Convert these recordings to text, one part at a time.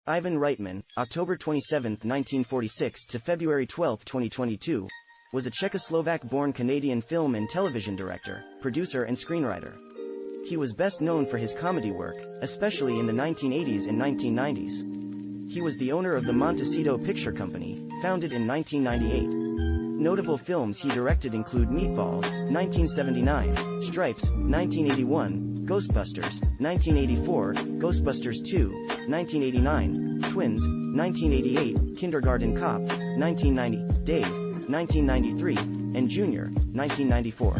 Ivan Reitman, October 27, 1946 to February 12, 2022, was a Czechoslovak-born Canadian film and television director, producer and screenwriter. He was best known for his comedy work, especially in the 1980s and 1990s. He was the owner of the Montecito Picture Company, founded in 1998. Notable films he directed include Meatballs, 1979, Stripes, 1981, Ghostbusters, 1984, Ghostbusters 2, 1989, Twins, 1988, Kindergarten Cop, 1990, Dave, 1993, and Junior, 1994.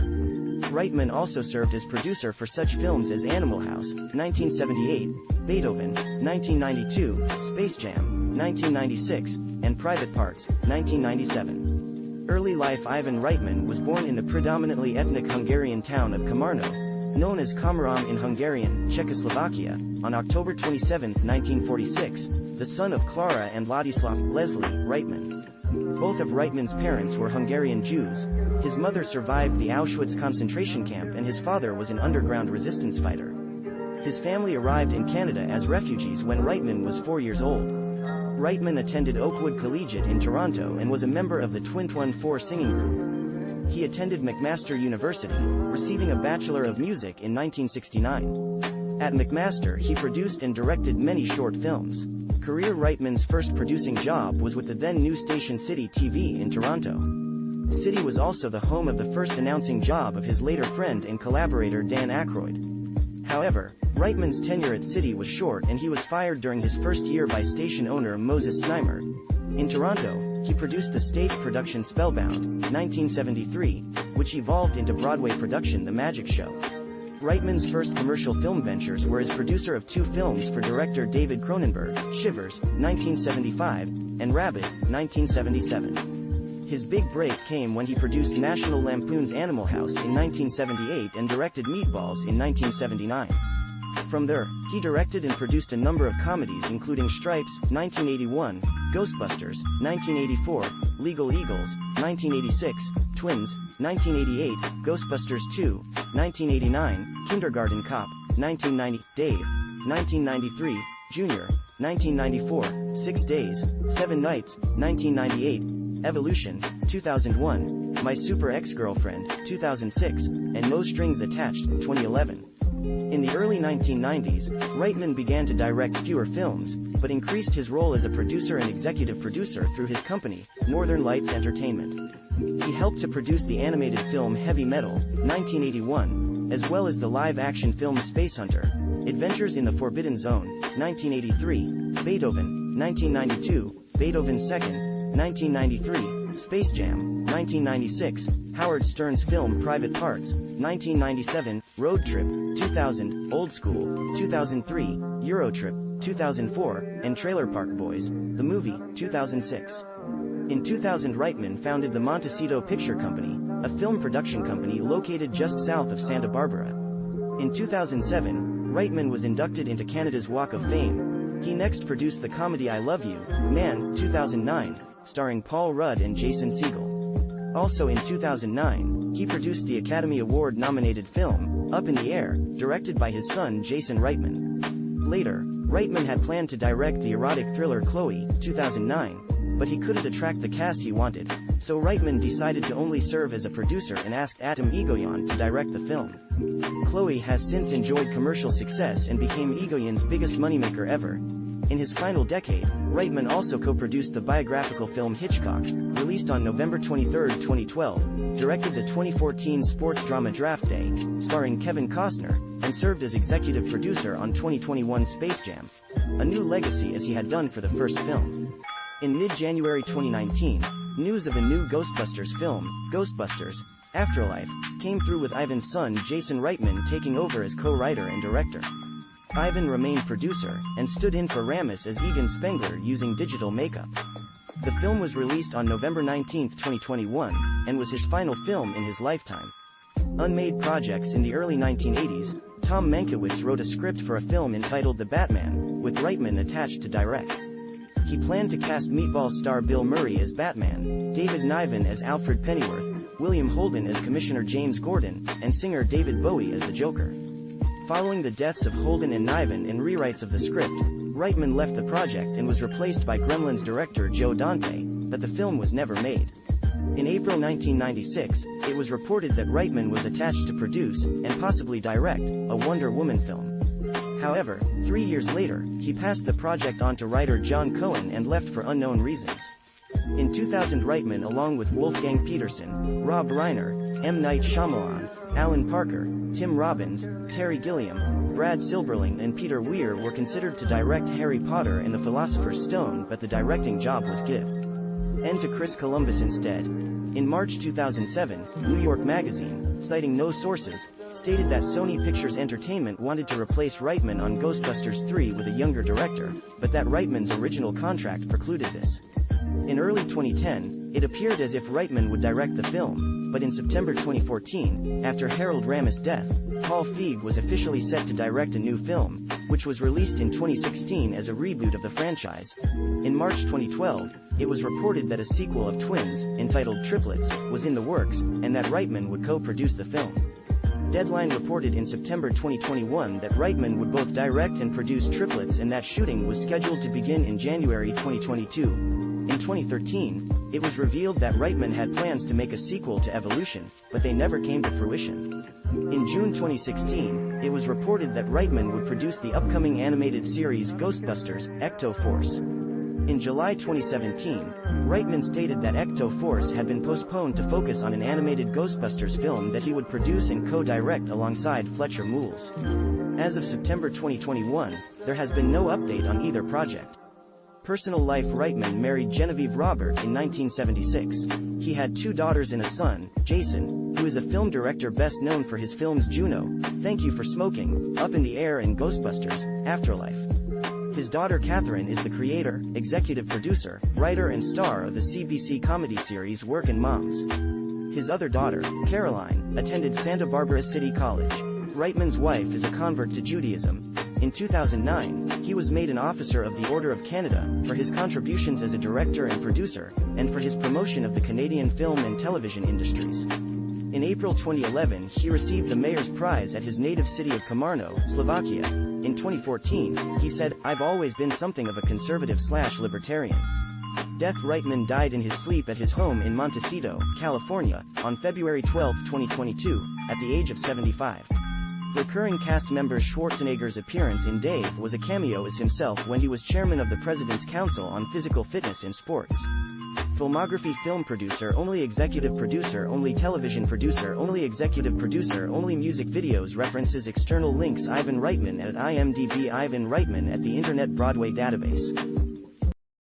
Reitman also served as producer for such films as Animal House, 1978, Beethoven, 1992, Space Jam, 1996, and Private Parts, 1997. Early life. Ivan Reitman was born in the predominantly ethnic Hungarian town of Komarno, known as Komarom in Hungarian, Czechoslovakia, on October 27, 1946, the son of Clara and Ladislav Leslie Reitman. Both of Reitman's parents were Hungarian Jews. His mother survived the Auschwitz concentration camp and his father was an underground resistance fighter. His family arrived in Canada as refugees when Reitman was 4 years old. Reitman attended Oakwood Collegiate in Toronto and was a member of the Twin 4 singing group. He attended McMaster University, receiving a Bachelor of Music in 1969. At McMaster he produced and directed many short films. Career. Reitman's first producing job was with the then new station City TV in Toronto. City was also the home of the first announcing job of his later friend and collaborator Dan Aykroyd. However, Reitman's tenure at City was short and he was fired during his first year by station owner Moses Znaimer. In Toronto, he produced the stage production Spellbound, 1973, which evolved into Broadway production The Magic Show. Reitman's first commercial film ventures were as producer of 2 films for director David Cronenberg, Shivers, 1975, and Rabbit, 1977. His big break came when he produced National Lampoon's Animal House in 1978 and directed Meatballs in 1979. From there, he directed and produced a number of comedies including Stripes, 1981, Ghostbusters, 1984, Legal Eagles, 1986, Twins, 1988, Ghostbusters 2, 1989, Kindergarten Cop, 1990, Dave, 1993, Junior, 1994, 6 Days, 7 Nights, 1998, Evolution, 2001, My Super Ex-Girlfriend, 2006, and No Strings Attached, 2011. In the early 1990s, Reitman began to direct fewer films, but increased his role as a producer and executive producer through his company, Northern Lights Entertainment. He helped to produce the animated film Heavy Metal, 1981, as well as the live-action film Space Hunter, Adventures in the Forbidden Zone, 1983, Beethoven, 1992, Beethoven II, 1993, Space Jam, 1996, Howard Stern's film Private Parts, 1997, Road Trip, 2000, Old School, 2003, Eurotrip, 2004, and Trailer Park Boys, the movie, 2006. In 2000 Reitman founded the Montecito Picture Company, a film production company located just south of Santa Barbara. In 2007, Reitman was inducted into Canada's Walk of Fame. He next produced the comedy I Love You, Man, 2009, starring Paul Rudd and Jason Segel. Also in 2009, he produced the Academy Award-nominated film, Up in the Air, directed by his son Jason Reitman. Later, Reitman had planned to direct the erotic thriller Chloe, 2009, but he couldn't attract the cast he wanted, so Reitman decided to only serve as a producer and asked Atom Egoyan to direct the film. Chloe has since enjoyed commercial success and became Egoyan's biggest moneymaker ever. In his final decade, Reitman also co-produced the biographical film Hitchcock, released on November 23, 2012, directed the 2014 sports drama Draft Day, starring Kevin Costner, and served as executive producer on 2021 Space Jam, a new legacy as he had done for the first film. In mid-January 2019, news of a new Ghostbusters film, Ghostbusters: Afterlife, came through with Ivan's son Jason Reitman taking over as co-writer and director. Ivan remained producer, and stood in for Ramis as Egan Spengler using digital makeup. The film was released on November 19, 2021, and was his final film in his lifetime. Unmade projects. In the early 1980s, Tom Mankiewicz wrote a script for a film entitled The Batman, with Reitman attached to direct. He planned to cast Meatballs star Bill Murray as Batman, David Niven as Alfred Pennyworth, William Holden as Commissioner James Gordon, and singer David Bowie as the Joker. Following the deaths of Holden and Niven and rewrites of the script, Reitman left the project and was replaced by Gremlins director Joe Dante, but the film was never made. In April 1996, it was reported that Reitman was attached to produce, and possibly direct, a Wonder Woman film. However, 3 years later, he passed the project on to writer John Cohen and left for unknown reasons. In 2000, Reitman, along with Wolfgang Peterson, Rob Reiner, M. Night Shyamalan, Alan Parker, Tim Robbins, Terry Gilliam, Brad Silberling and Peter Weir were considered to direct Harry Potter and the Philosopher's Stone, but the directing job was given to Chris Columbus instead. In March 2007, New York Magazine, citing no sources, stated that Sony Pictures Entertainment wanted to replace Reitman on Ghostbusters 3 with a younger director, but that Reitman's original contract precluded this. In early 2010, it appeared as if Reitman would direct the film, but in September 2014, after Harold Ramis' death, Paul Feig was officially set to direct a new film, which was released in 2016 as a reboot of the franchise. In March 2012, it was reported that a sequel of Twins, entitled Triplets, was in the works, and that Reitman would co-produce the film. Deadline reported in September 2021 that Reitman would both direct and produce Triplets and that shooting was scheduled to begin in January 2022. In 2013, it was revealed that Reitman had plans to make a sequel to Evolution, but they never came to fruition. In June 2016, it was reported that Reitman would produce the upcoming animated series Ghostbusters: Ecto Force. In July 2017, Reitman stated that Ecto Force had been postponed to focus on an animated Ghostbusters film that he would produce and co-direct alongside Fletcher Mules. As of September 2021, there has been no update on either project. Personal life: Reitman married Genevieve Robert in 1976. He had 2 daughters and a son, Jason, who is a film director best known for his films Juno, Thank You for Smoking, Up in the Air and Ghostbusters: Afterlife. His daughter Catherine is the creator, executive producer, writer and star of the CBC comedy series Workin' Moms. His other daughter, Caroline, attended Santa Barbara City College. Reitman's wife is a convert to Judaism. In 2009, he was made an Officer of the Order of Canada for his contributions as a director and producer, and for his promotion of the Canadian film and television industries. In April 2011, he received the Mayor's Prize at his native city of Komarno, Slovakia. In 2014, he said, "I've always been something of a conservative/libertarian." Death: Reitman died in his sleep at his home in Montecito, California, on February 12, 2022, at the age of 75. Recurring cast members: Schwarzenegger's appearance in Dave was a cameo as himself when he was chairman of the President's Council on Physical Fitness in Sports. Filmography: film producer only, executive producer only, television producer only, executive producer only, music videos. References: external links: Ivan Reitman at IMDb, Ivan Reitman at the Internet Broadway Database.